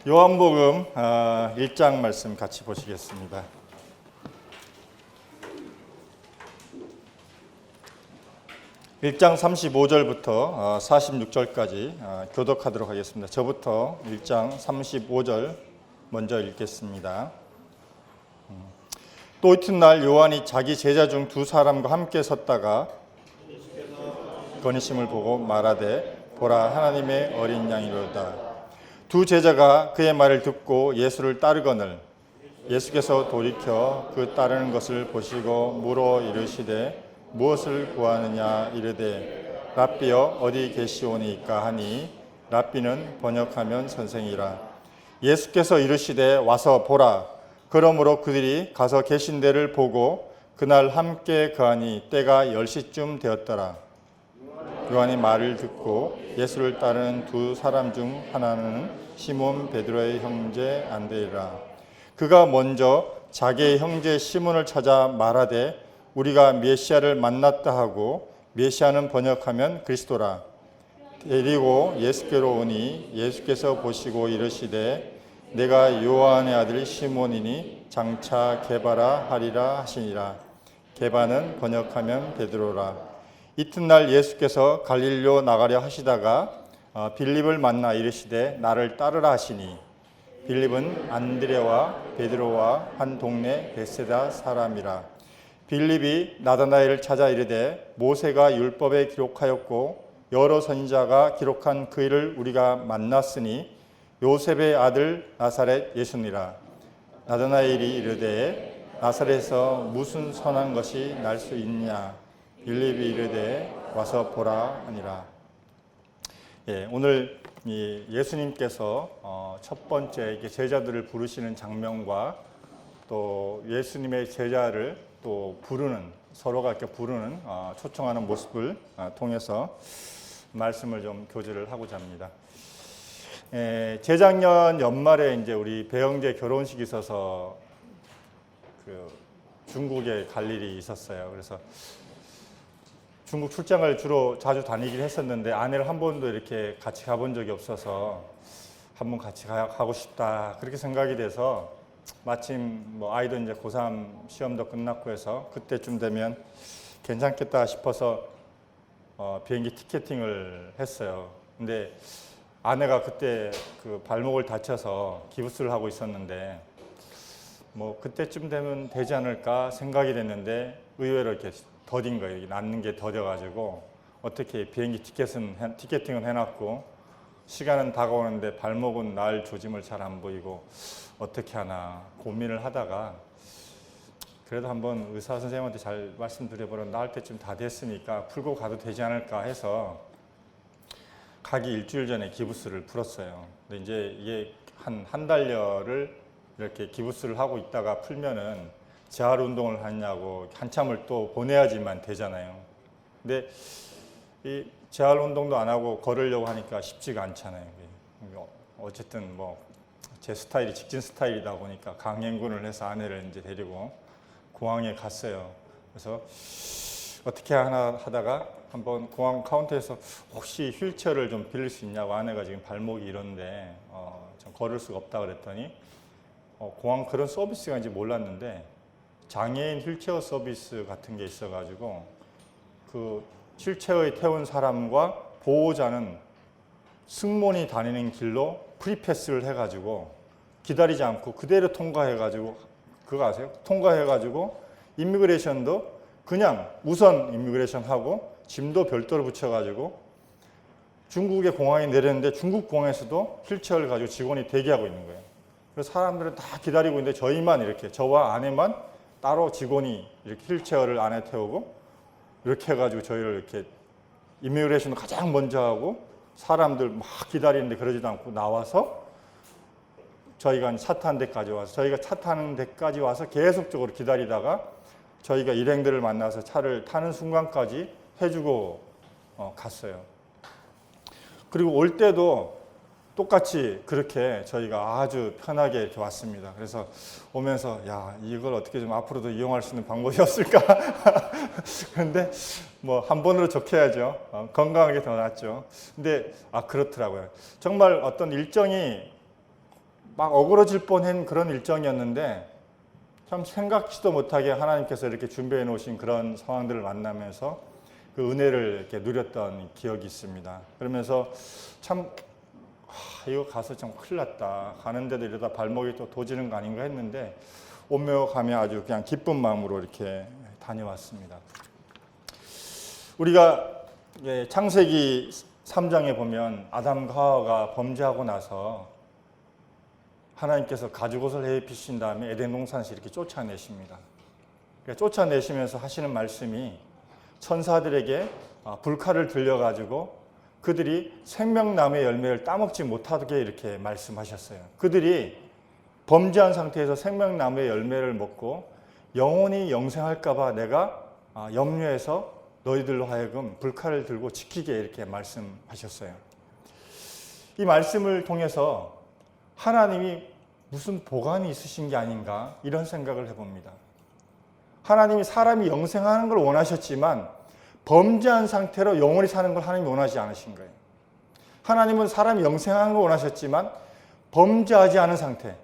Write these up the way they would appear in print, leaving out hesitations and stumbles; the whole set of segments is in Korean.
요한복음 1장 말씀 같이 보시겠습니다. 1장 35절부터 46절까지 교독하도록 하겠습니다. 저부터 1장 35절 먼저 읽겠습니다. 또 이튿날 요한이 자기 제자 중 두 사람과 함께 섰다가 건의심을 보고 말하되 보라 하나님의 어린 양이로다. 두 제자가 그의 말을 듣고 예수를 따르거늘 예수께서 돌이켜 그 따르는 것을 보시고 물어 이르시되 무엇을 구하느냐 이르되 랍비여 어디 계시오니까 하니 랍비는 번역하면 선생이라. 예수께서 이르시되 와서 보라. 그러므로 그들이 가서 계신 데를 보고 그날 함께 거하니 때가 10시쯤 되었더라. 요한이 말을 듣고 예수를 따르는 두 사람 중 하나는 시몬 베드로의 형제 안드레라. 그가 먼저 자기의 형제 시몬을 찾아 말하되 우리가 메시아를 만났다 하고 메시아는 번역하면 그리스도라. 데리고 예수께로 오니 예수께서 보시고 이르시되 내가 요한의 아들 시몬이니 장차 게바라 하리라 하시니라. 게바는 번역하면 베드로라. 이튿날 예수께서 갈릴리로 나가려 하시다가 빌립을 만나 이르시되 나를 따르라 하시니 빌립은 안드레와 베드로와 한 동네 베세다 사람이라. 빌립이 나다나엘을 찾아 이르되 모세가 율법에 기록하였고 여러 선지자가 기록한 그 일을 우리가 만났으니 요셉의 아들 나사렛 예수니라. 나다나엘이 이르되 나사렛에서 무슨 선한 것이 날 수 있냐. 빌립이 이르되 와서 보라 하니라. 오늘 예수님께서 첫 번째 제자들을 부르시는 장면과 또 예수님의 제자를 또 부르는, 서로가 이렇게 부르는 초청하는 모습을 통해서 말씀을 좀 교제를 하고자 합니다. 재작년 연말에 이제 우리 배영재 결혼식이 있어서 그 중국에 갈 일이 있었어요. 그래서 중국 출장을 주로 자주 다니긴 했었는데 아내를 한 번도 이렇게 같이 가본 적이 없어서 한번 같이 가고 싶다 그렇게 생각이 돼서 마침 아이도 이제 고3 시험도 끝났고 해서 그때쯤 되면 괜찮겠다 싶어서 비행기 티켓팅을 했어요. 근데 아내가 그때 그 발목을 다쳐서 기부스를 하고 있었는데 그때쯤 되면 되지 않을까 생각이 됐는데 의외로 이렇게 더딘 거예요. 낫는 게 더뎌가지고 어떻게 비행기 티켓팅은 해놨고 시간은 다가오는데 발목은 나을 조짐을 잘 안 보이고 어떻게 하나 고민을 하다가 그래도 한번 의사 선생님한테 잘 말씀드려보려 나을 때쯤 다 됐으니까 풀고 가도 되지 않을까 해서 가기 일주일 전에 기부스를 풀었어요. 근데 이제 이게 한 달여를 이렇게 기부스를 하고 있다가 풀면은 재활 운동을 하냐고 한참을 또 보내야지만 되잖아요. 근데 이 재활 운동도 안 하고 걸으려고 하니까 쉽지가 않잖아요. 어쨌든 제 스타일이 직진 스타일이다 보니까 강행군을 해서 아내를 이제 데리고 공항에 갔어요. 그래서 어떻게 하나 하다가 한번 공항 카운터에서 혹시 휠체어를 좀 빌릴 수 있냐고 아내가 지금 발목이 이런데 좀 걸을 수가 없다 그랬더니 공항 그런 서비스가 인지 몰랐는데 장애인 휠체어 서비스 같은 게 있어가지고 그 휠체어에 태운 사람과 보호자는 승무원이 다니는 길로 프리패스를 해가지고 기다리지 않고 그대로 통과해가지고 그거 아세요? 통과해가지고 임미그레이션도 그냥 우선 임미그레이션 하고 짐도 별도로 붙여가지고 중국의 공항에 내렸는데 중국 공항에서도 휠체어를 가지고 직원이 대기하고 있는 거예요. 그래서 사람들은 다 기다리고 있는데 저희만 이렇게 저와 아내만 따로 직원이 이렇게 휠체어를 안에 태우고 이렇게 해가지고 저희를 이렇게 임미그레이션을 가장 먼저 하고 사람들 막 기다리는데 그러지도 않고 나와서 저희가 차 타는 데까지 와서 저희가 차 타는 데까지 와서 계속적으로 기다리다가 저희가 일행들을 만나서 차를 타는 순간까지 해주고 갔어요. 그리고 올 때도 똑같이 그렇게 저희가 아주 편하게 이렇게 왔습니다. 그래서 오면서 야, 이걸 어떻게 좀 앞으로도 이용할 수 있는 방법이 없을까? 그런데 뭐 한 번으로 좋게야죠. 건강하게 더 낫죠. 근데 그렇더라고요. 정말 어떤 일정이 막 어그러질 뻔한 그런 일정이었는데 참 생각지도 못하게 하나님께서 이렇게 준비해 놓으신 그런 상황들을 만나면서 그 은혜를 이렇게 누렸던 기억이 있습니다. 그러면서 참 이거 가서 참 큰일 났다. 가는데도 이러다 발목이 또 도지는 거 아닌가 했는데 오며 가며 아주 그냥 기쁜 마음으로 이렇게 다녀왔습니다. 우리가 창세기 3장에 보면 아담과 하와가 범죄하고 나서 하나님께서 가죽옷을 해입히신 다음에 에덴 동산에서 이렇게 쫓아내십니다. 쫓아내시면서 하시는 말씀이 천사들에게 불칼을 들려가지고 그들이 생명나무의 열매를 따먹지 못하게 이렇게 말씀하셨어요. 그들이 범죄한 상태에서 생명나무의 열매를 먹고 영원히 영생할까봐 내가 염려해서 너희들로 하여금 불칼을 들고 지키게 이렇게 말씀하셨어요. 이 말씀을 통해서 하나님이 무슨 보관이 있으신 게 아닌가 이런 생각을 해봅니다. 하나님이 사람이 영생하는 걸 원하셨지만 범죄한 상태로 영원히 사는 걸 하나님이 원하지 않으신 거예요. 하나님은 사람이 영생하는 걸 원하셨지만 범죄하지 않은 상태,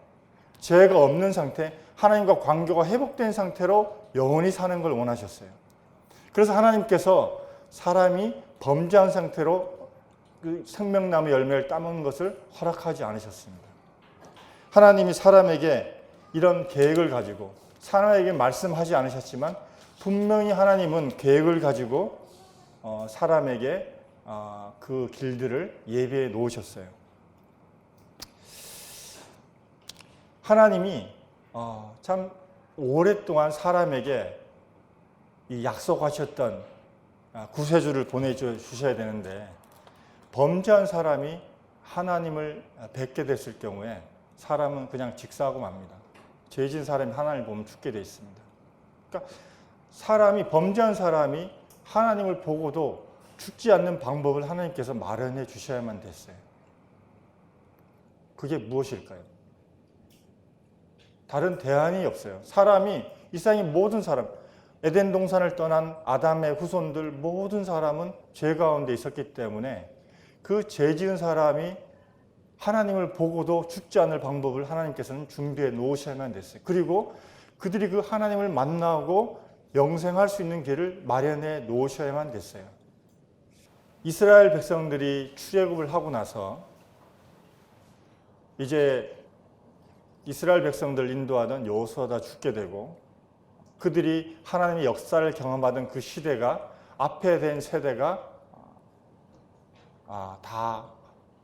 죄가 없는 상태, 하나님과 관계가 회복된 상태로 영원히 사는 걸 원하셨어요. 그래서 하나님께서 사람이 범죄한 상태로 그 생명나무 열매를 따먹는 것을 허락하지 않으셨습니다. 하나님이 사람에게 이런 계획을 가지고 사람에게 말씀하지 않으셨지만 분명히 하나님은 계획을 가지고 사람에게 그 길들을 예비해 놓으셨어요. 하나님이 참 오랫동안 사람에게 이 약속하셨던 구세주를 보내주셔야 되는데 범죄한 사람이 하나님을 뵙게 됐을 경우에 사람은 그냥 직사하고 맙니다. 죄진 사람이 하나님을 보면 죽게 돼 있습니다. 그러니까 사람이 범죄한 사람이 하나님을 보고도 죽지 않는 방법을 하나님께서 마련해 주셔야만 됐어요. 그게 무엇일까요? 다른 대안이 없어요. 사람이 이 세상의 모든 사람, 에덴 동산을 떠난 아담의 후손들 모든 사람은 죄 가운데 있었기 때문에 그 죄 지은 사람이 하나님을 보고도 죽지 않을 방법을 하나님께서는 준비해 놓으셔야만 됐어요. 그리고 그들이 그 하나님을 만나고 영생할 수 있는 길을 마련해 놓으셔야만 됐어요. 이스라엘 백성들이 출애굽을 하고 나서 이제 이스라엘 백성들 인도하던 여호수아가 죽게 되고 그들이 하나님의 역사를 경험하던 그 시대가 앞에 된 세대가 다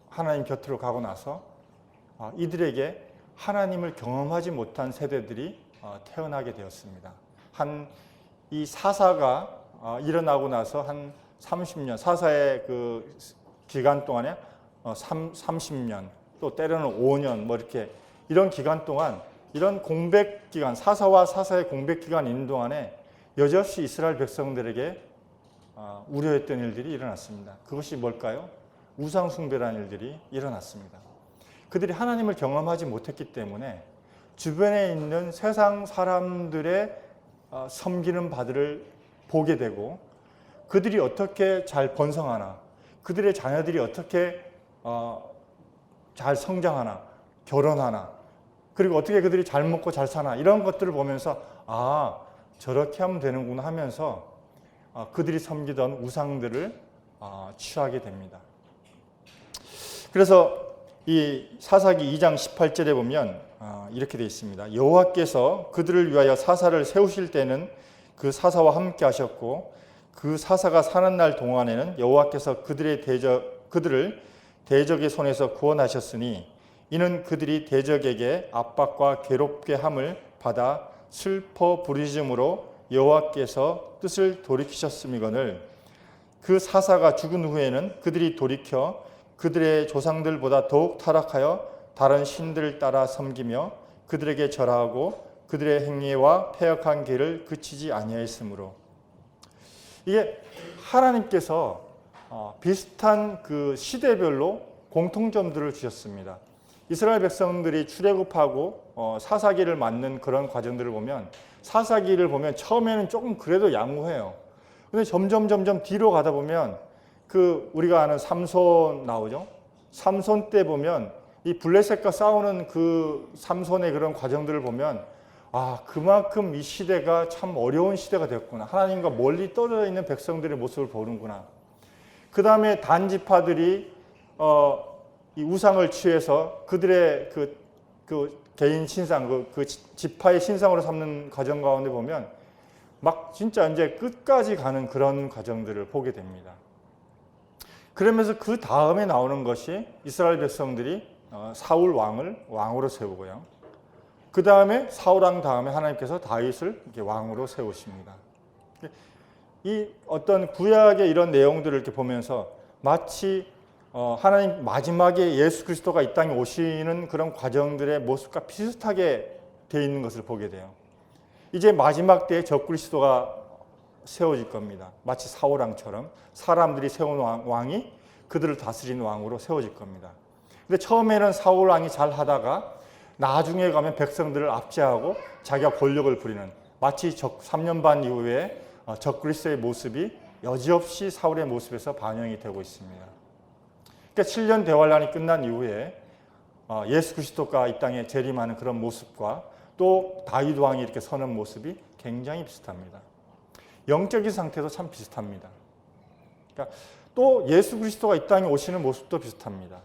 하나님 곁으로 가고 나서 이들에게 하나님을 경험하지 못한 세대들이 태어나게 되었습니다. 이 사사가 일어나고 나서 한 30년, 사사의 그 기간 동안에 30년, 또 때로는 5년, 뭐 이렇게 이런 기간 동안 이런 공백 기간, 사사와 사사의 공백 기간 있는 동안에 여지없이 이스라엘 백성들에게 우려했던 일들이 일어났습니다. 그것이 뭘까요? 우상 숭배라는 일들이 일어났습니다. 그들이 하나님을 경험하지 못했기 때문에 주변에 있는 세상 사람들의 섬기는 바들을 보게 되고 그들이 어떻게 잘 번성하나, 그들의 자녀들이 어떻게 잘 성장하나, 결혼하나, 그리고 어떻게 그들이 잘 먹고 잘 사나 이런 것들을 보면서 저렇게 하면 되는구나 하면서 그들이 섬기던 우상들을 취하게 됩니다. 그래서 이 사사기 2장 18절에 보면 이렇게 되어 있습니다. 여호와께서 그들을 위하여 사사를 세우실 때는 그 사사와 함께 하셨고 그 사사가 사는 날 동안에는 여호와께서 그들을 대적의 손에서 구원하셨으니 이는 그들이 대적에게 압박과 괴롭게 함을 받아 슬퍼 부르짖음으로 여호와께서 뜻을 돌이키셨음이거늘 그 사사가 죽은 후에는 그들이 돌이켜 그들의 조상들보다 더욱 타락하여 다른 신들을 따라 섬기며 그들에게 절하고 그들의 행위와 패역한 길을 그치지 아니하였으므로 이게 하나님께서 비슷한 그 시대별로 공통점들을 주셨습니다. 이스라엘 백성들이 출애굽하고 사사기를 맞는 그런 과정들을 보면 사사기를 보면 처음에는 조금 그래도 양호해요. 근데 점점 뒤로 가다 보면 그 우리가 아는 삼손 나오죠. 삼손 때 보면 이 블레셋과 싸우는 그 삼손의 그런 과정들을 보면 그만큼 이 시대가 참 어려운 시대가 됐구나. 하나님과 멀리 떨어져 있는 백성들의 모습을 보는구나. 그 다음에 단 지파들이 이 우상을 취해서 그들의 그 개인 신상, 그 지파의 신상으로 삼는 과정 가운데 보면 막 진짜 이제 끝까지 가는 그런 과정들을 보게 됩니다. 그러면서 그 다음에 나오는 것이 이스라엘 백성들이 사울 왕을 왕으로 세우고요. 그 다음에 사울 왕 다음에 하나님께서 다윗을 이렇게 왕으로 세우십니다. 이 어떤 구약의 이런 내용들을 이렇게 보면서 마치 하나님 마지막에 예수 그리스도가 이 땅에 오시는 그런 과정들의 모습과 비슷하게 되어 있는 것을 보게 돼요. 이제 마지막 때에 적그리스도가 세워질 겁니다. 마치 사울 왕처럼 사람들이 세운 왕이 그들을 다스리는 왕으로 세워질 겁니다. 근데 처음에는 사울 왕이 잘 하다가 나중에 가면 백성들을 압제하고 자기가 권력을 부리는 마치 3년 반 이후에 적그리스도의 모습이 여지없이 사울의 모습에서 반영이 되고 있습니다. 그러니까 7년 대환란이 끝난 이후에 예수 그리스도가 이 땅에 재림하는 그런 모습과 또 다윗 왕이 이렇게 서는 모습이 굉장히 비슷합니다. 영적인 상태도 참 비슷합니다. 그러니까 또 예수 그리스도가 이 땅에 오시는 모습도 비슷합니다.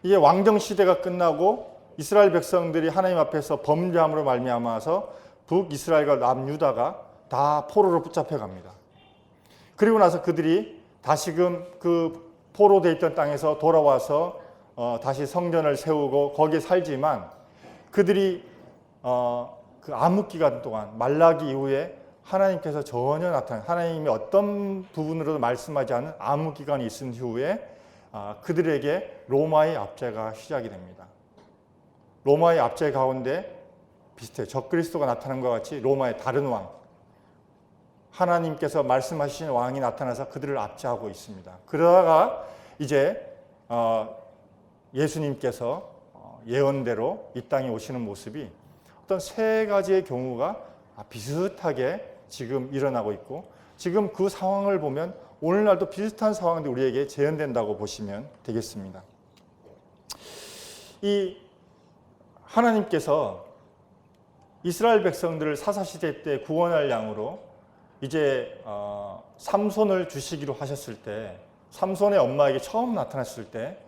이게 왕정 시대가 끝나고 이스라엘 백성들이 하나님 앞에서 범죄함으로 말미암아서 북이스라엘과 남유다가 다 포로로 붙잡혀 갑니다. 그리고 나서 그들이 다시금 그 포로되어 있던 땅에서 돌아와서 다시 성전을 세우고 거기에 살지만 그들이 그 암흑 기간 동안 말라기 이후에 하나님께서 전혀 나타나는 하나님이 어떤 부분으로도 말씀하지 않은 암흑 기간이 있은 후에 그들에게 로마의 압제가 시작이 됩니다. 로마의 압제 가운데 비슷해요. 적그리스도가 나타난 것 같이 로마의 다른 왕, 하나님께서 말씀하신 왕이 나타나서 그들을 압제하고 있습니다. 그러다가 이제 예수님께서 예언대로 이 땅에 오시는 모습이 어떤 세 가지의 경우가 비슷하게 지금 일어나고 있고 지금 그 상황을 보면 오늘날도 비슷한 상황이 우리에게 재현된다고 보시면 되겠습니다. 이 하나님께서 이스라엘 백성들을 사사시대 때 구원할 양으로 이제 삼손을 주시기로 하셨을 때 삼손의 엄마에게 처음 나타났을 때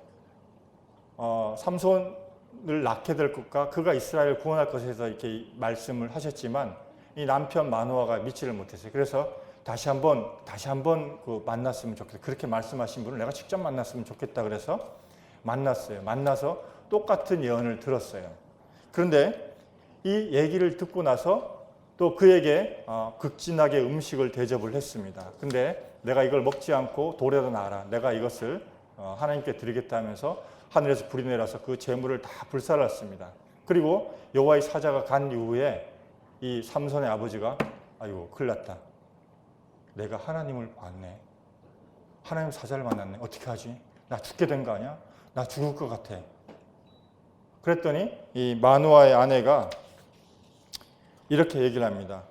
삼손을 낳게 될 것과 그가 이스라엘을 구원할 것에서 이렇게 말씀을 하셨지만 이 남편 마노아가 믿지를 못했어요. 그래서 다시 한번 그 만났으면 좋겠다. 그렇게 말씀하신 분을 내가 직접 만났으면 좋겠다. 그래서 만났어요. 만나서 똑같은 예언을 들었어요. 그런데 이 얘기를 듣고 나서 또 그에게 극진하게 음식을 대접을 했습니다. 근데 내가 이걸 먹지 않고 돌에다 놔라. 내가 이것을 하나님께 드리겠다 하면서 하늘에서 불이 내려서 그 재물을 다 불살랐습니다. 그리고 여호와의 사자가 간 이후에 이 삼손의 아버지가 아이고 큰일 났다. 내가 하나님을 봤네. 하나님 사자를 만났네. 어떻게 하지? 나 죽게 된 거 아니야? 나 죽을 것 같아. 그랬더니 이 마누아의 아내가 이렇게 얘기를 합니다.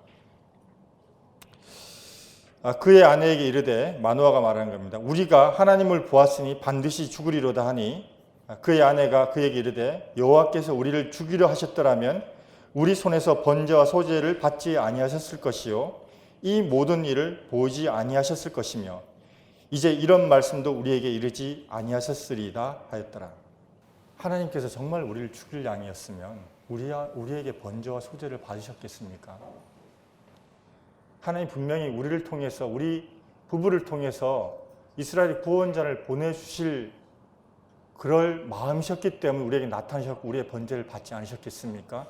그의 아내에게 이르되 마누아가 말하는 겁니다. 우리가 하나님을 보았으니 반드시 죽으리로다 하니 그의 아내가 그에게 이르되 여호와께서 우리를 죽이려 하셨더라면 우리 손에서 번제와 소제를 받지 아니하셨을 것이요 이 모든 일을 보지 아니하셨을 것이며 이제 이런 말씀도 우리에게 이르지 아니하셨으리이다 하였더라. 하나님께서 정말 우리를 죽일 양이었으면 우리에게 번제와 소제를 받으셨겠습니까? 하나님 분명히 우리를 통해서 우리 부부를 통해서 이스라엘 구원자를 보내주실 그럴 마음이셨기 때문에 우리에게 나타나셨고 우리의 번제를 받지 않으셨겠습니까?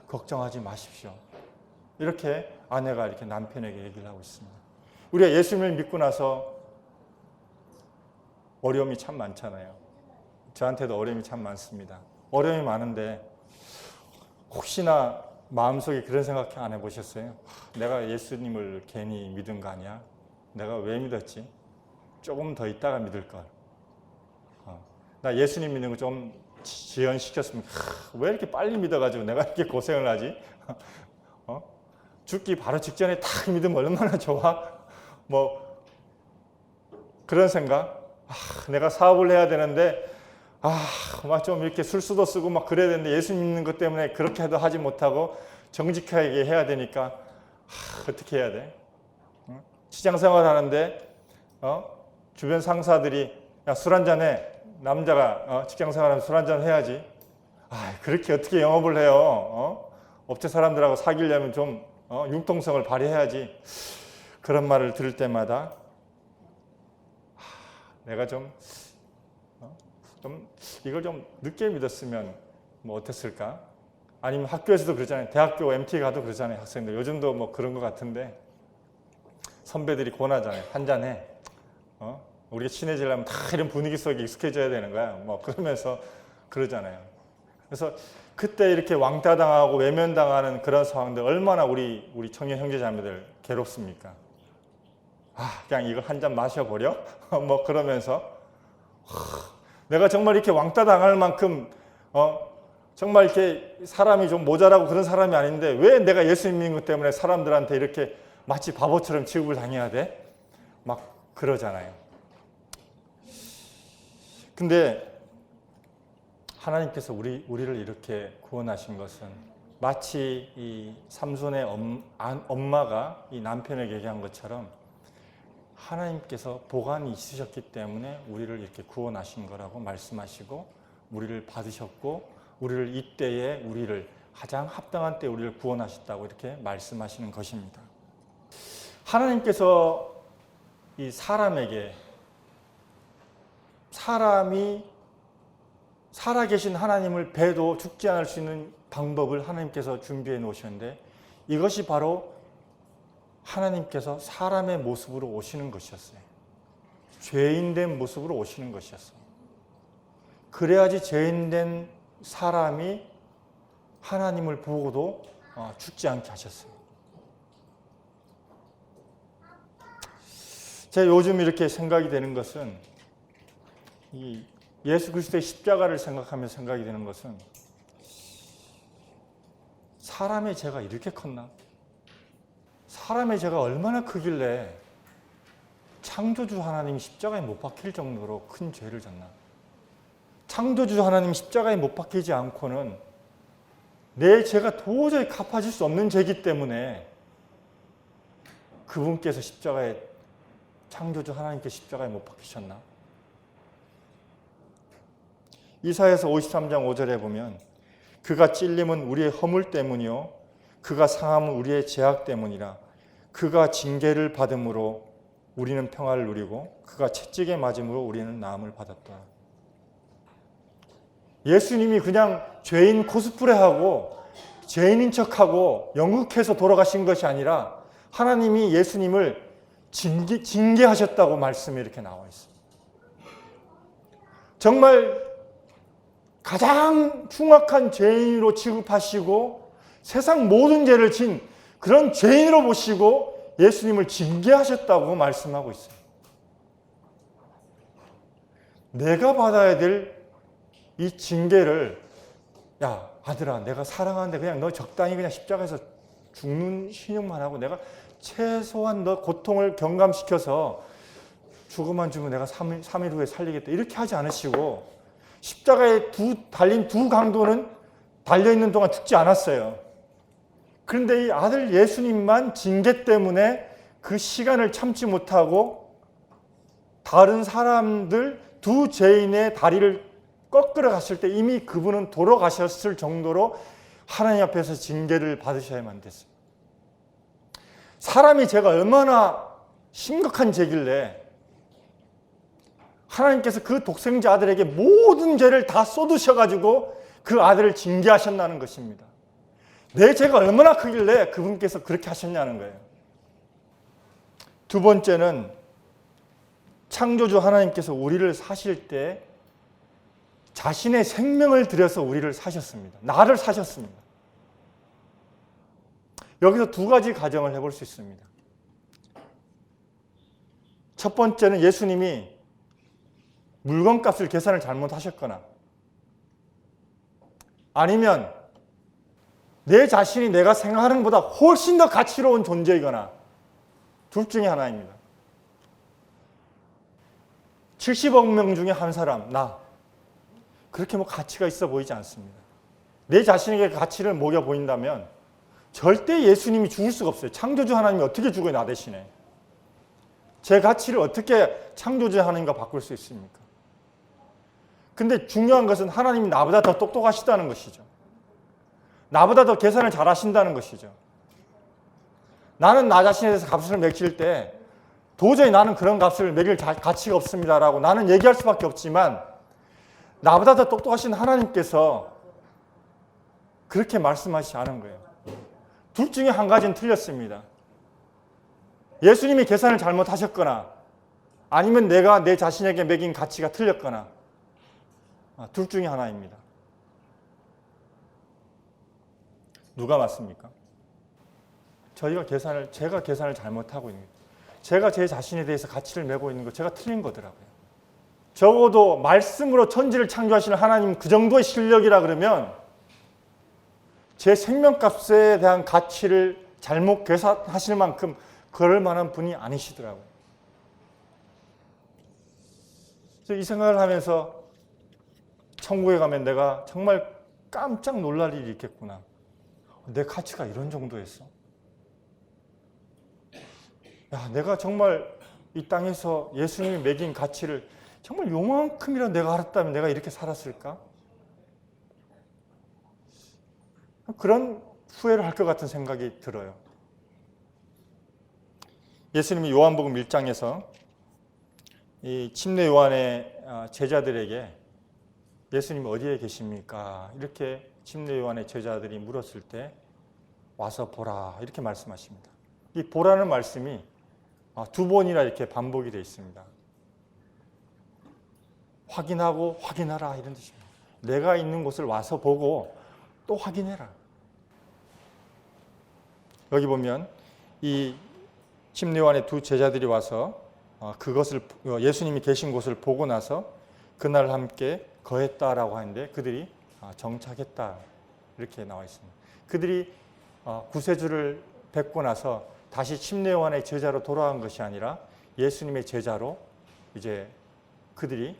걱정하지 마십시오. 이렇게 아내가 이렇게 남편에게 얘기를 하고 있습니다. 우리가 예수님을 믿고 나서 어려움이 참 많잖아요. 저한테도 어려움이 참 많습니다. 어려움이 많은데 혹시나 마음속에 그런 생각 안 해보셨어요? 내가 예수님을 괜히 믿은 거 아니야? 내가 왜 믿었지? 조금 더 있다가 믿을 걸. 나 예수님 믿는 거 좀 지연시켰으면 왜 이렇게 빨리 믿어가지고 내가 이렇게 고생을 하지? 죽기 바로 직전에 딱 믿으면 얼마나 좋아? 뭐 그런 생각. 내가 사업을 해야 되는데 막 좀 이렇게 술수도 쓰고 막 그래야 되는데 예수 믿는 것 때문에 그렇게 해도 하지 못하고 정직하게 해야 되니까 어떻게 해야 돼? 직장 생활 하는데 주변 상사들이 야, 술 한잔 해. 남자가 직장 생활하면 술 한잔 해야지. 그렇게 어떻게 영업을 해요? 업체 사람들하고 사귀려면 좀 융통성을 발휘해야지. 그런 말을 들을 때마다 내가 좀 이걸 좀 늦게 믿었으면 뭐 어땠을까? 아니면 학교에서도 그러잖아요. 대학교 MT 가도 그러잖아요. 학생들. 요즘도 뭐 그런 것 같은데 선배들이 권하잖아요. 한잔 해. 우리가 친해지려면 다 이런 분위기 속에 익숙해져야 되는 거야. 뭐 그러면서 그러잖아요. 그래서 그때 이렇게 왕따당하고 외면당하는 그런 상황들 얼마나 우리 청년 형제자매들 괴롭습니까? 그냥 이거 한 잔 마셔버려? 뭐 그러면서 내가 정말 이렇게 왕따당할 만큼 정말 이렇게 사람이 좀 모자라고 그런 사람이 아닌데 왜 내가 예수 믿는 것 때문에 사람들한테 이렇게 마치 바보처럼 취급을 당해야 돼? 막 그러잖아요. 근데 하나님께서 우리를 이렇게 구원하신 것은 마치 이 삼손의 엄마가 이 남편에게 얘기한 것처럼 하나님께서 보관이 있으셨기 때문에 우리를 이렇게 구원하신 거라고 말씀하시고 우리를 받으셨고 우리를 이때에 우리를 가장 합당한 때 우리를 구원하셨다고 이렇게 말씀하시는 것입니다. 하나님께서 이 사람에게 사람이 살아계신 하나님을 뵈도 죽지 않을 수 있는 방법을 하나님께서 준비해 놓으셨는데 이것이 바로 하나님께서 사람의 모습으로 오시는 것이었어요. 죄인된 모습으로 오시는 것이었어요. 그래야지 죄인된 사람이 하나님을 보고도 죽지 않게 하셨어요. 제가 요즘 이렇게 생각이 되는 것은 이 예수 그리스도의 십자가를 생각하며 생각이 되는 것은 사람의 죄가 이렇게 컸나? 사람의 죄가 얼마나 크길래 창조주 하나님이 십자가에 못 박힐 정도로 큰 죄를 졌나? 창조주 하나님이 십자가에 못 박히지 않고는 내 죄가 도저히 갚아질 수 없는 죄이기 때문에 그분께서 창조주 하나님께 십자가에 못 박히셨나? 이사야서 53장 5절에 보면 그가 찔림은 우리의 허물 때문이요 그가 상함은 우리의 죄악 때문이라 그가 징계를 받음으로 우리는 평화를 누리고 그가 채찍에 맞음으로 우리는 나음을 받았다. 예수님이 그냥 죄인 코스프레하고 죄인인 척하고 연극해서 돌아가신 것이 아니라 하나님이 예수님을 징계하셨다고 말씀이 이렇게 나와 있습니다. 정말 가장 흉악한 죄인으로 취급하시고 세상 모든 죄를 진 그런 죄인으로 보시고 예수님을 징계하셨다고 말씀하고 있어요. 내가 받아야 될 이 징계를 야 아들아 내가 사랑하는데 그냥 너 적당히 그냥 십자가에서 죽는 신용만 하고 내가 최소한 너 고통을 경감시켜서 죽음만 주면 내가 3일 후에 살리겠다 이렇게 하지 않으시고 십자가에 달린 두 강도는 달려있는 동안 죽지 않았어요. 그런데 이 아들 예수님만 징계 때문에 그 시간을 참지 못하고 다른 사람들 두 죄인의 다리를 꺾으러 갔을 때 이미 그분은 돌아가셨을 정도로 하나님 앞에서 징계를 받으셔야만 됐어요. 사람이 죄가 얼마나 심각한 죄길래 하나님께서 그 독생자 아들에게 모든 죄를 다 쏟으셔가지고 그 아들을 징계하셨다는 것입니다. 내 죄가 얼마나 크길래 그분께서 그렇게 하셨냐는 거예요. 두 번째는 창조주 하나님께서 우리를 사실 때 자신의 생명을 들여서 우리를 사셨습니다. 나를 사셨습니다. 여기서 두 가지 가정을 해볼 수 있습니다. 첫 번째는 예수님이 물건값을 계산을 잘못하셨거나 아니면 내 자신이 내가 생각하는 것보다 훨씬 더 가치로운 존재이거나 둘 중에 하나입니다. 70억 명 중에 한 사람, 나 그렇게 뭐 가치가 있어 보이지 않습니다. 내 자신에게 가치를 먹여 보인다면 절대 예수님이 죽을 수가 없어요. 창조주 하나님이 어떻게 죽어요, 나 대신에. 제 가치를 어떻게 창조주 하나님과 바꿀 수 있습니까? 근데 중요한 것은 하나님이 나보다 더 똑똑하시다는 것이죠. 나보다 더 계산을 잘 하신다는 것이죠. 나는 나 자신에 대해서 값을 매길 때 도저히 나는 그런 값을 매길 가치가 없습니다라고 나는 얘기할 수밖에 없지만 나보다 더 똑똑하신 하나님께서 그렇게 말씀하시지 않은 거예요. 둘 중에 한 가지는 틀렸습니다. 예수님이 계산을 잘못하셨거나 아니면 내가 내 자신에게 매긴 가치가 틀렸거나 둘 중에 하나입니다. 누가 맞습니까? 제가 계산을 잘못하고 있는 거예요. 제가 제 자신에 대해서 가치를 매고 있는 거 제가 틀린 거더라고요. 적어도 말씀으로 천지를 창조하시는 하나님 그 정도의 실력이라 그러면 제 생명값에 대한 가치를 잘못 계산하실 만큼 그럴 만한 분이 아니시더라고요. 그래서 이 생각을 하면서 천국에 가면 내가 정말 깜짝 놀랄 일이 있겠구나. 내 가치가 이런 정도였어. 야, 내가 정말 이 땅에서 예수님이 매긴 가치를 정말 요만큼이라도 내가 알았다면 내가 이렇게 살았을까? 그런 후회를 할 것 같은 생각이 들어요. 예수님이 요한복음 1장에서 이 침례 요한의 제자들에게 예수님 어디에 계십니까? 이렇게 침례 요한의 제자들이 물었을 때 와서 보라 이렇게 말씀하십니다. 이 보라는 말씀이 두 번이나 이렇게 반복이 되어 있습니다. 확인하고 확인하라 이런 뜻입니다. 내가 있는 곳을 와서 보고 또 확인해라. 여기 보면 이 침례 요한의 두 제자들이 와서 그것을 예수님이 계신 곳을 보고 나서 그날 함께 거했다라고 하는데 그들이 정착했다 이렇게 나와 있습니다. 그들이 구세주를 뵙고 나서 다시 침례 요한의 제자로 돌아간 것이 아니라 예수님의 제자로 이제 그들이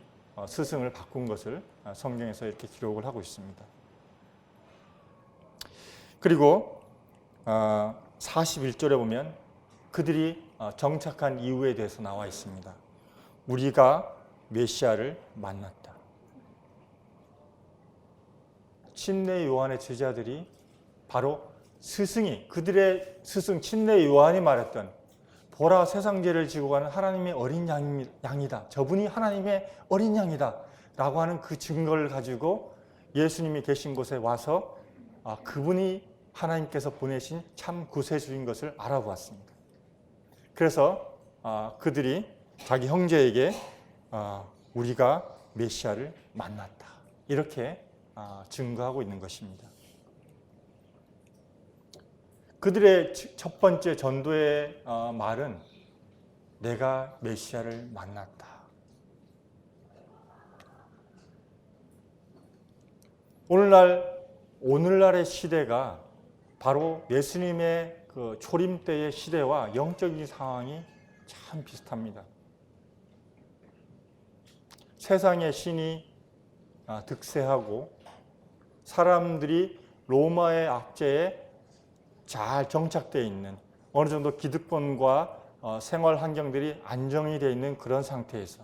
스승을 바꾼 것을 성경에서 이렇게 기록을 하고 있습니다. 그리고 41절에 보면 그들이 정착한 이유에 대해서 나와 있습니다. 우리가 메시아를 만났다. 침례 요한의 제자들이 바로 스승이 그들의 스승 침례 요한이 말했던 보라 세상 죄를 지고 가는 하나님의 어린 양이다. 저분이 하나님의 어린 양이다. 라고 하는 그 증거를 가지고 예수님이 계신 곳에 와서 그분이 하나님께서 보내신 참 구세주인 것을 알아보았습니다. 그래서 그들이 자기 형제에게 우리가 메시아를 만났다. 이렇게 증거하고 있는 것입니다. 그들의 첫 번째 전도의 말은 내가 메시아를 만났다. 오늘날의 시대가 바로 예수님의 그 초림 때의 시대와 영적인 상황이 참 비슷합니다. 세상의 신이 득세하고 사람들이 로마의 압제에 잘 정착되어 있는 어느 정도 기득권과 생활 환경들이 안정이 되어 있는 그런 상태에서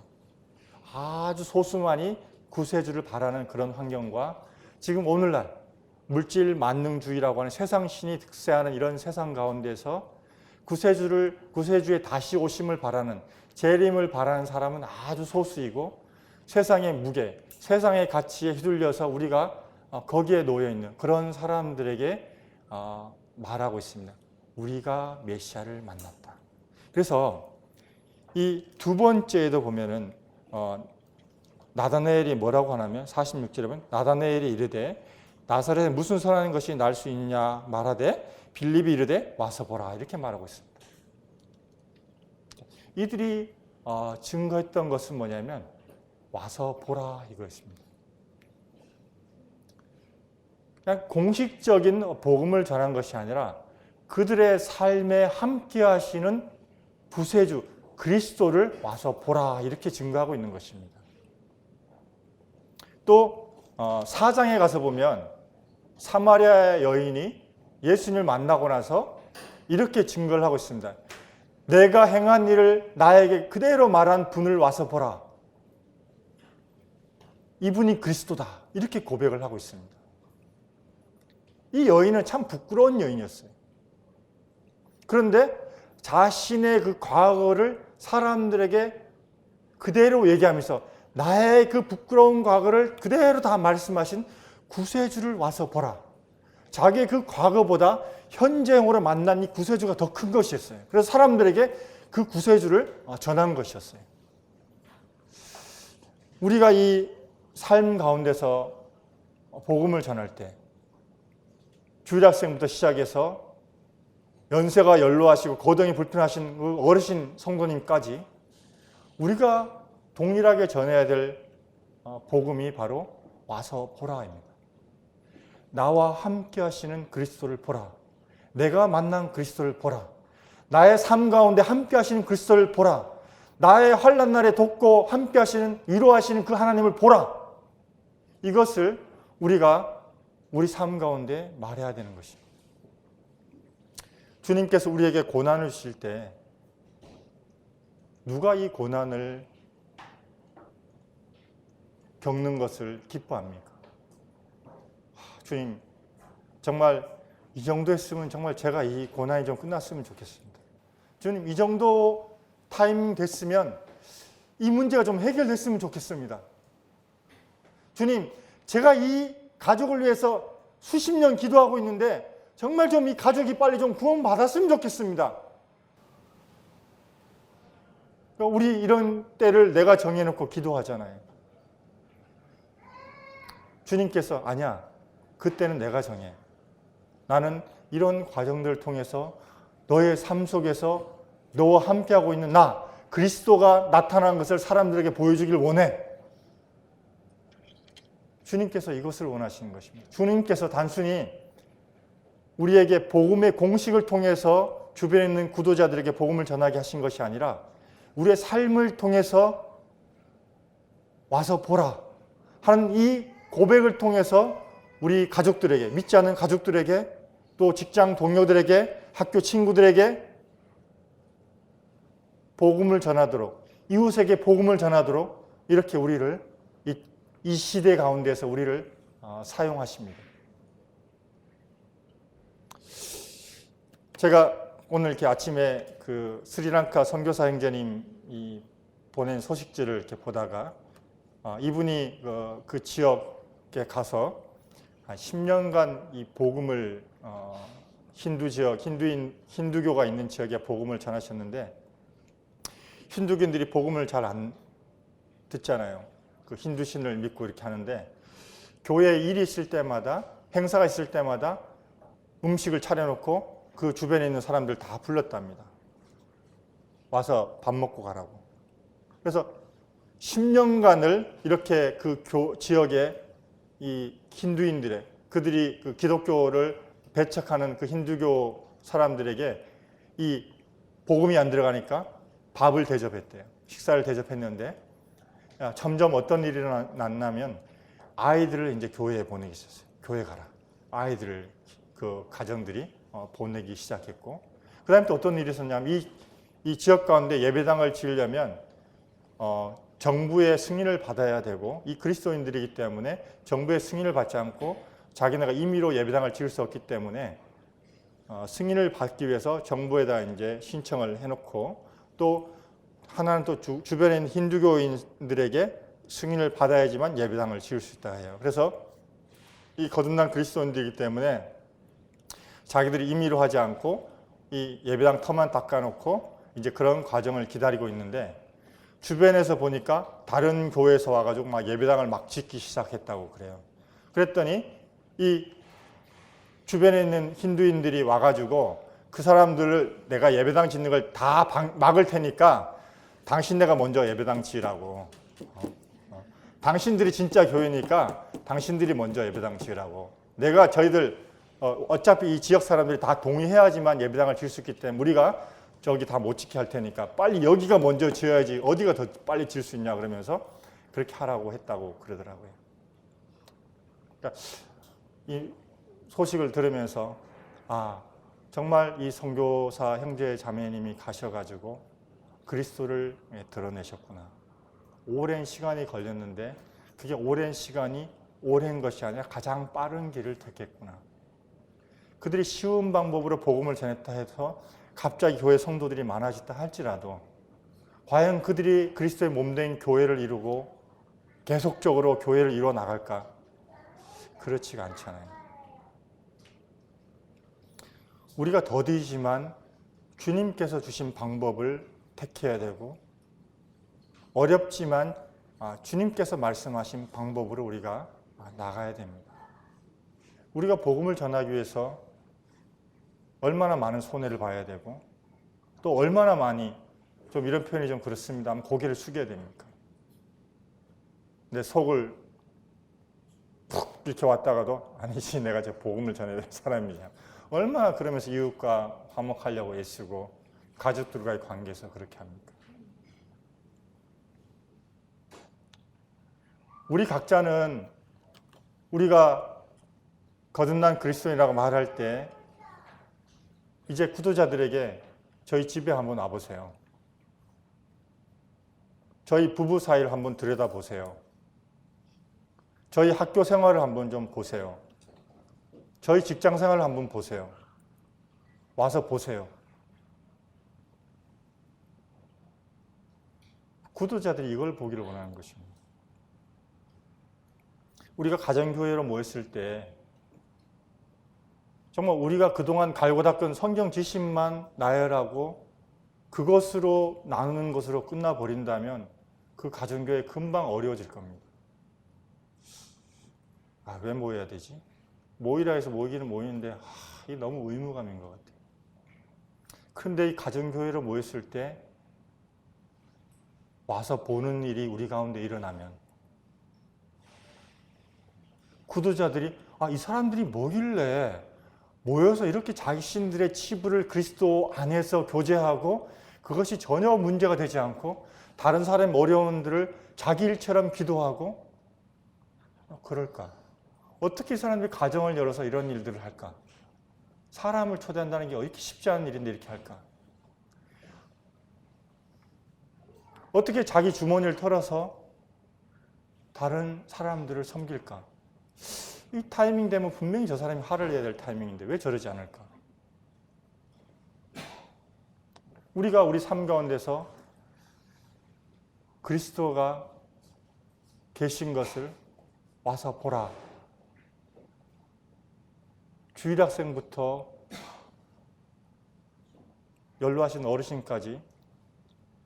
아주 소수만이 구세주를 바라는 그런 환경과 지금 오늘날 물질 만능주의라고 하는 세상 신이 득세하는 이런 세상 가운데서 구세주의 다시 오심을 바라는 재림을 바라는 사람은 아주 소수이고 세상의 무게, 세상의 가치에 휘둘려서 우리가 거기에 놓여 있는 그런 사람들에게 말하고 있습니다. 우리가 메시아를 만났다. 그래서 이 두 번째에도 보면은 나다나엘이 뭐라고 하냐면 46절에 보면 나다나엘이 이르되 나사렛에 무슨 선한 것이 날 수 있냐 말하되 빌립이 이르되 와서 보라 이렇게 말하고 있습니다. 이들이 증거했던 것은 뭐냐면 와서 보라 이거였습니다. 그냥 공식적인 복음을 전한 것이 아니라 그들의 삶에 함께 하시는 구세주 그리스도를 와서 보라 이렇게 증거하고 있는 것입니다. 또 4장에 가서 보면 사마리아 여인이 예수님을 만나고 나서 이렇게 증거를 하고 있습니다. 내가 행한 일을 나에게 그대로 말한 분을 와서 보라. 이분이 그리스도다. 이렇게 고백을 하고 있습니다. 이 여인은 참 부끄러운 여인이었어요. 그런데 자신의 그 과거를 사람들에게 그대로 얘기하면서 나의 그 부끄러운 과거를 그대로 다 말씀하신 구세주를 와서 보라. 자기의 그 과거보다 현재형으로 만난 이 구세주가 더 큰 것이었어요. 그래서 사람들에게 그 구세주를 전한 것이었어요. 우리가 이 삶 가운데서 복음을 전할 때 주일학생부터 시작해서 연세가 연로하시고 거동이 불편하신 그 어르신 성도님까지 우리가 동일하게 전해야 될 복음이 바로 와서 보라입니다. 나와 함께 하시는 그리스도를 보라. 내가 만난 그리스도를 보라. 나의 삶 가운데 함께 하시는 그리스도를 보라. 나의 환난 날에 돕고 함께 하시는 위로하시는 그 하나님을 보라. 이것을 우리가 우리 삶 가운데 말해야 되는 것입니다. 주님께서 우리에게 고난을 주실 때 누가 이 고난을 겪는 것을 기뻐합니까? 주님, 정말 이 정도 했으면 정말 제가 이 고난이 좀 끝났으면 좋겠습니다. 주님, 이 정도 타이밍 됐으면 이 문제가 좀 해결됐으면 좋겠습니다. 주님, 제가 이 가족을 위해서 수십 년 기도하고 있는데 정말 좀 이 가족이 빨리 좀 구원받았으면 좋겠습니다. 우리 이런 때를 내가 정해놓고 기도하잖아요. 주님께서 아니야, 그때는 내가 정해. 나는 이런 과정들을 통해서 너의 삶 속에서 너와 함께하고 있는 나, 그리스도가 나타난 것을 사람들에게 보여주길 원해. 주님께서 이것을 원하시는 것입니다. 주님께서 단순히 우리에게 복음의 공식을 통해서 주변에 있는 구도자들에게 복음을 전하게 하신 것이 아니라 우리의 삶을 통해서 와서 보라 하는 이 고백을 통해서 우리 가족들에게, 믿지 않는 가족들에게, 또 직장 동료들에게, 학교 친구들에게 복음을 전하도록, 이웃에게 복음을 전하도록 이렇게 우리를 이 시대 가운데서 우리를 사용하십니다. 제가 오늘 이렇게 아침에 그 스리랑카 선교사 형제님이 보낸 소식지를 이렇게 보다가 이분이 그 지역에 가서 한 10년간 이 복음을 힌두 지역, 힌두교가 있는 지역에 복음을 전하셨는데 힌두교인들이 복음을 잘 안 듣잖아요. 그 힌두신을 믿고 이렇게 하는데 교회에 일이 있을 때마다, 행사가 있을 때마다 음식을 차려놓고 그 주변에 있는 사람들 다 불렀답니다. 와서 밥 먹고 가라고. 그래서 10년간을 이렇게 그 지역에 이 힌두인들의, 그들이 그 기독교를 배척하는 그 힌두교 사람들에게 이 복음이 안 들어가니까 밥을 대접했대요. 식사를 대접했는데 점점 어떤 일이 났냐면 아이들을 이제 교회에 보내기 시작했어요. 교회 가라. 아이들을 그 가정들이 보내기 시작했고, 그 다음에 또 어떤 일이 있었냐면 이 지역 가운데 예배당을 지으려면 정부의 승인을 받아야 되고, 이 그리스도인들이기 때문에 정부의 승인을 받지 않고 자기네가 임의로 예배당을 지을 수 없기 때문에 승인을 받기 위해서 정부에다 이제 신청을 해놓고, 또 하나는 또 주변에 있는 힌두교인들에게 승인을 받아야지만 예배당을 지을 수 있다 해요. 그래서 이 거듭난 그리스도인들이기 때문에 자기들이 임의로 하지 않고 이 예배당 터만 닦아놓고 이제 그런 과정을 기다리고 있는데, 주변에서 보니까 다른 교회에서 와가지고 막 예배당을 막 짓기 시작했다고 그래요. 그랬더니 이 주변에 있는 힌두인들이 와가지고 그 사람들을 내가 예배당 짓는 걸 다 막을 테니까 당신네가 먼저 예배당 지으라고. 당신들이 진짜 교회니까 당신들이 먼저 예배당 지으라고. 내가 저희들 어차피 이 지역 사람들이 다 동의해야지만 예배당을 지을 수 있기 때문에 우리가 저기 다 못 지게 할 테니까 빨리 여기가 먼저 지어야지 어디가 더 빨리 지을 수 있냐 그러면서 그렇게 하라고 했다고 그러더라고요. 그러니까 이 소식을 들으면서 정말 이 선교사 형제 자매님이 가셔가지고 그리스도를 드러내셨구나. 오랜 시간이 걸렸는데 그게 오랜 시간이 오랜 것이 아니라 가장 빠른 길을 택했구나. 그들이 쉬운 방법으로 복음을 전했다 해서 갑자기 교회 성도들이 많아졌다 할지라도 과연 그들이 그리스도의 몸된 교회를 이루고 계속적으로 교회를 이루어 나갈까? 그렇지가 않잖아요. 우리가 더디지만 주님께서 주신 방법을 택해야 되고 어렵지만 주님께서 말씀하신 방법으로 우리가 나가야 됩니다. 우리가 복음을 전하기 위해서 얼마나 많은 손해를 봐야 되고 또 얼마나 많이 좀 이런 표현이 좀 그렇습니다만 고개를 숙여야 됩니까? 내 속을 푹 이렇게 왔다가도 아니지 내가 저 복음을 전해야 될 사람이냐. 얼마나 그러면서 이웃과 화목하려고 애쓰고 가족들과의 관계에서 그렇게 합니까? 우리 각자는 우리가 거듭난 그리스도인이라고 말할 때 이제 구도자들에게 저희 집에 한번 와보세요. 저희 부부 사이를 한번 들여다보세요. 저희 학교 생활을 한번 좀 보세요. 저희 직장 생활을 한번 보세요. 와서 보세요. 구도자들이 이걸 보기를 원하는 것입니다. 우리가 가정교회로 모였을 때 정말 우리가 그동안 갈고 닦은 성경 지식만 나열하고 그것으로 나누는 것으로 끝나버린다면 그 가정교회 금방 어려워질 겁니다. 왜 모여야 되지? 모이라 해서 모이기는 모이는데 이게 너무 의무감인 것 같아요. 그런데 이 가정교회로 모였을 때 와서 보는 일이 우리 가운데 일어나면 구도자들이 이 사람들이 뭐길래 모여서 이렇게 자신들의 치부를 그리스도 안에서 교제하고 그것이 전혀 문제가 되지 않고 다른 사람의 어려움들을 자기 일처럼 기도하고 그럴까? 어떻게 사람들이 가정을 열어서 이런 일들을 할까? 사람을 초대한다는 게 이렇게 쉽지 않은 일인데 이렇게 할까? 어떻게 자기 주머니를 털어서 다른 사람들을 섬길까? 이 타이밍 되면 분명히 저 사람이 화를 내야 될 타이밍인데 왜 저러지 않을까? 우리가 우리 삶 가운데서 그리스도가 계신 것을 와서 보라. 주일학생부터 연로하신 어르신까지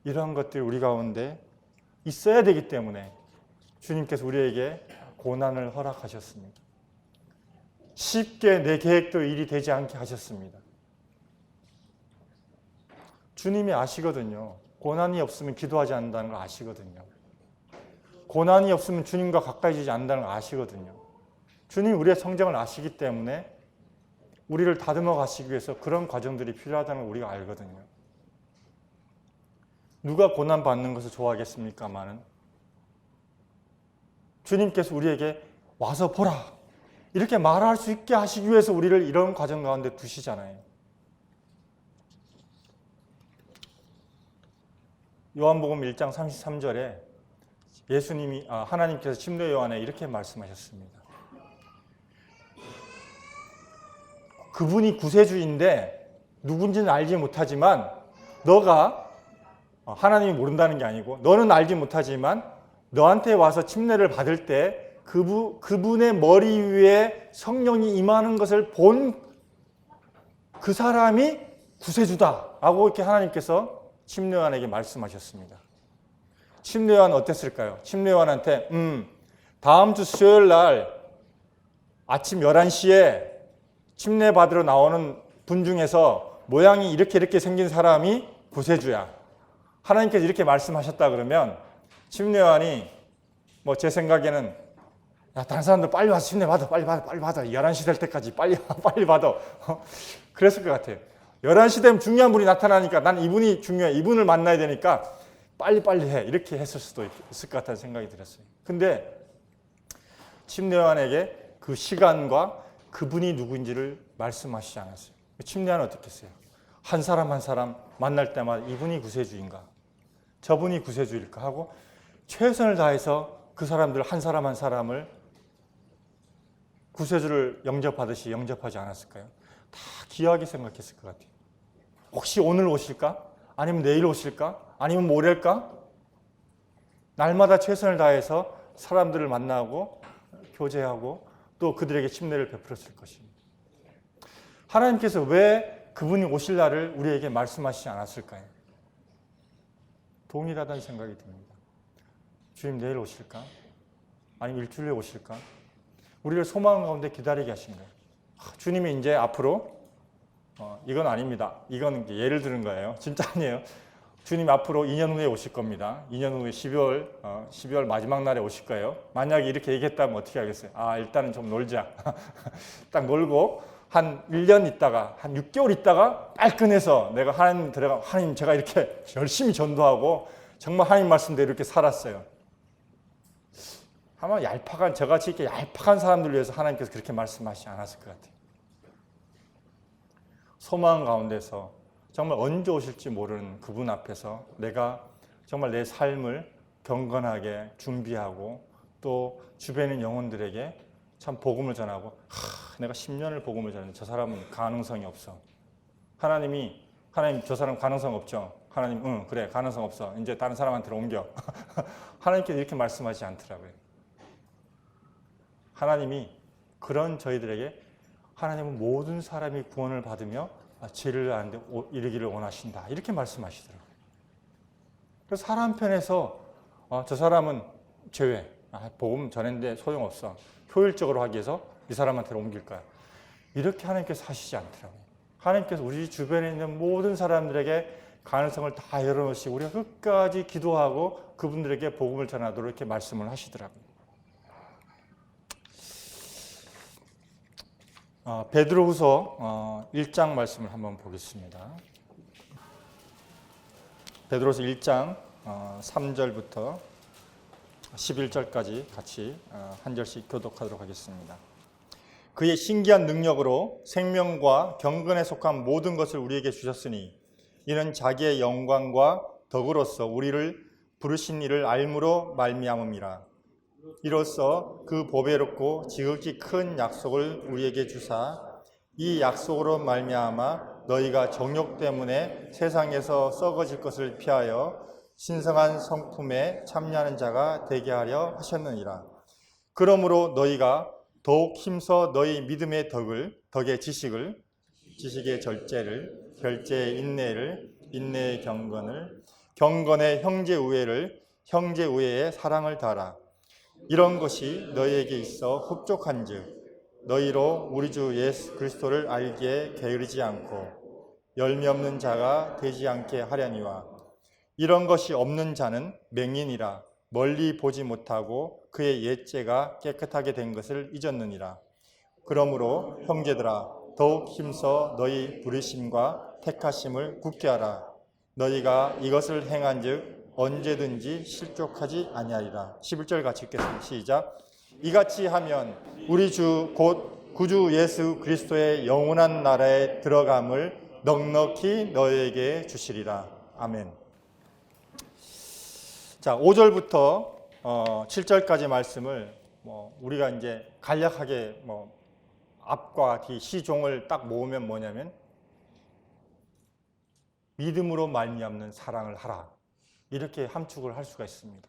이러한 것들이 우리 가운데 있어야 되기 때문에 주님께서 우리에게 고난을 허락하셨습니다. 쉽게 내 계획도 일이 되지 않게 하셨습니다. 주님이 아시거든요. 고난이 없으면 기도하지 않는다는 걸 아시거든요. 고난이 없으면 주님과 가까이지지 않는다는 걸 아시거든요. 주님 우리의 성정을 아시기 때문에 우리를 다듬어 가시기 위해서 그런 과정들이 필요하다는 걸 우리가 알거든요. 누가 고난받는 것을 좋아하겠습니까마는 주님께서 우리에게 와서 보라 이렇게 말할 수 있게 하시기 위해서 우리를 이런 과정 가운데 두시잖아요. 요한복음 1장 33절에 예수님이 하나님께서 침례 요한에 이렇게 말씀하셨습니다. 그분이 구세주인데 누군지는 알지 못하지만 너가 하나님이 모른다는 게 아니고 너는 알지 못하지만 너한테 와서 침례를 받을 때 그분의 머리 위에 성령이 임하는 것을 본 그 사람이 구세주다라고 이렇게 하나님께서 침례 요한에게 말씀하셨습니다. 침례 요한은 어땠을까요? 침례 요한한테 다음 주 수요일 날 아침 11시에 침례 받으러 나오는 분 중에서 모양이 이렇게 생긴 사람이 구세주야. 하나님께서 이렇게 말씀하셨다 그러면 침례 요한이 뭐 제 생각에는 야, 다른 사람들 빨리 와서 침례 받아, 빨리 받아, 빨리 받아. 11시 될 때까지 빨리 받아. 그랬을 것 같아요. 11시 되면 중요한 분이 나타나니까 난 이분이 중요해. 이분을 만나야 되니까 빨리 해. 이렇게 했을 수도 있을 것 같다는 생각이 들었어요. 근데 침례요한에게 그 시간과 그분이 누구인지를 말씀하시지 않았어요. 침례요한은 어떻게 했어요? 한 사람 한 사람 만날 때마다 이분이 구세주인가? 저분이 구세주일까? 하고 최선을 다해서 그 사람들 한 사람 한 사람을 구세주를 영접하듯이 영접하지 않았을까요? 다 귀하게 생각했을 것 같아요. 혹시 오늘 오실까? 아니면 내일 오실까? 아니면 모레일까? 날마다 최선을 다해서 사람들을 만나고 교제하고 또 그들에게 침례를 베풀었을 것입니다. 하나님께서 왜 그분이 오실 날을 우리에게 말씀하시지 않았을까요? 동일하다는 생각이 듭니다. 주님 내일 오실까? 아니면 일주일에 오실까? 우리를 소망 가운데 기다리게 하신 거예요. 주님이 이제 앞으로 이건 아닙니다. 이건 예를 들은 거예요. 진짜 아니에요. 주님 앞으로 2년 후에 오실 겁니다. 2년 후에 12월 마지막 날에 오실 거예요. 만약에 이렇게 얘기했다면 어떻게 하겠어요? 일단은 좀 놀자. 딱 놀고 한 1년 있다가 한 6개월 있다가 빨끈해서 내가 하나님 들어가 하나님 제가 이렇게 열심히 전도하고 정말 하나님 말씀대로 이렇게 살았어요. 아마 저같이 이렇게 얄팍한 사람들을 위해서 하나님께서 그렇게 말씀하시지 않았을 것 같아요. 소망 가운데서 정말 언제 오실지 모르는 그분 앞에서 내가 정말 내 삶을 경건하게 준비하고 또 주변에 있는 영혼들에게 참 복음을 전하고 내가 10년을 복음을 전하는데 저 사람은 가능성이 없어. 하나님 저 사람 가능성 없죠. 하나님 그래 가능성 없어. 이제 다른 사람한테 옮겨. 하나님께서 이렇게 말씀하지 않더라고요. 하나님이 그런 저희들에게 하나님은 모든 사람이 구원을 받으며 죄를 아는데 이르기를 원하신다. 이렇게 말씀하시더라고요. 그래서 사람 편에서 저 사람은 죄 복음 전했는데 소용없어. 효율적으로 하기 위해서 이 사람한테 옮길 거야. 이렇게 하나님께서 하시지 않더라고요. 하나님께서 우리 주변에 있는 모든 사람들에게 가능성을 다 열어놓으시고 우리가 끝까지 기도하고 그분들에게 복음을 전하도록 이렇게 말씀을 하시더라고요. 베드로후서 1장 말씀을 한번 보겠습니다. 베드로후서 1장 3절부터 11절까지 같이 한 절씩 교독하도록 하겠습니다. 그의 신기한 능력으로 생명과 경건에 속한 모든 것을 우리에게 주셨으니 이는 자기의 영광과 덕으로서 우리를 부르신 이를 알므로 말미암음이라. 이로써 그 보배롭고 지극히 큰 약속을 우리에게 주사 이 약속으로 말미암아 너희가 정욕 때문에 세상에서 썩어질 것을 피하여 신성한 성품에 참여하는 자가 되게 하려 하셨느니라. 그러므로 너희가 더욱 힘써 너희 믿음의 덕의 지식을, 지식의 절제를, 절제의 인내를, 인내의 경건을, 경건의 형제 우애를, 형제 우애의 사랑을 다하라. 이런 것이 너희에게 있어 흡족한즉 너희로 우리 주 예수 그리스도를 알기에 게으르지 않고 열매 없는 자가 되지 않게 하려니와 이런 것이 없는 자는 맹인이라 멀리 보지 못하고 그의 옛죄가 깨끗하게 된 것을 잊었느니라. 그러므로 형제들아 더욱 힘써 너희 부르심과 택하심을 굳게 하라. 너희가 이것을 행한즉 언제든지 실족하지 아니하리라. 11절 같이 읽겠습니다. 시작. 이같이 하면 우리 주 곧 구주 예수 그리스도의 영원한 나라에 들어감을 넉넉히 너희에게 주시리라. 아멘. 자, 5절부터 7절까지 말씀을 우리가 이제 간략하게 앞과 뒤 시종을 딱 모으면 뭐냐면 믿음으로 말미암는 사랑을 하라. 이렇게 함축을 할 수가 있습니다.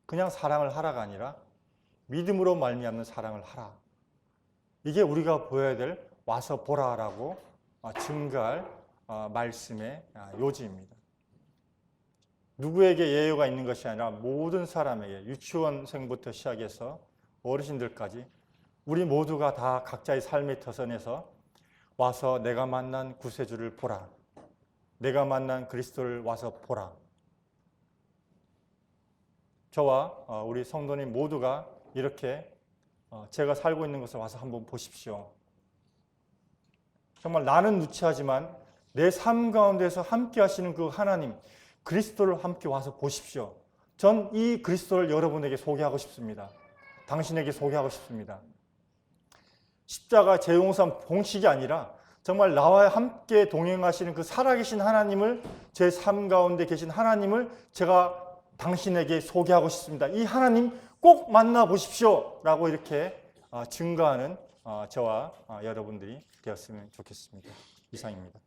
그냥 사랑을 하라가 아니라 믿음으로 말미암는 사랑을 하라. 이게 우리가 보여야 될 와서 보라라고 증거할 말씀의 요지입니다. 누구에게 예외가 있는 것이 아니라 모든 사람에게 유치원생부터 시작해서 어르신들까지 우리 모두가 다 각자의 삶의 터전에서 와서 내가 만난 구세주를 보라. 내가 만난 그리스도를 와서 보라. 저와 우리 성도님 모두가 이렇게 제가 살고 있는 것을 와서 한번 보십시오. 정말 나는 누추하지만 내 삶 가운데서 함께 하시는 그 하나님, 그리스도를 함께 와서 보십시오. 전 이 그리스도를 여러분에게 소개하고 싶습니다. 당신에게 소개하고 싶습니다. 십자가 재용산 봉식이 아니라 정말 나와 함께 동행하시는 그 살아계신 하나님을, 제 삶 가운데 계신 하나님을 제가 당신에게 소개하고 싶습니다. 이 하나님 꼭 만나보십시오 라고 이렇게 증거하는 저와 여러분들이 되었으면 좋겠습니다. 이상입니다.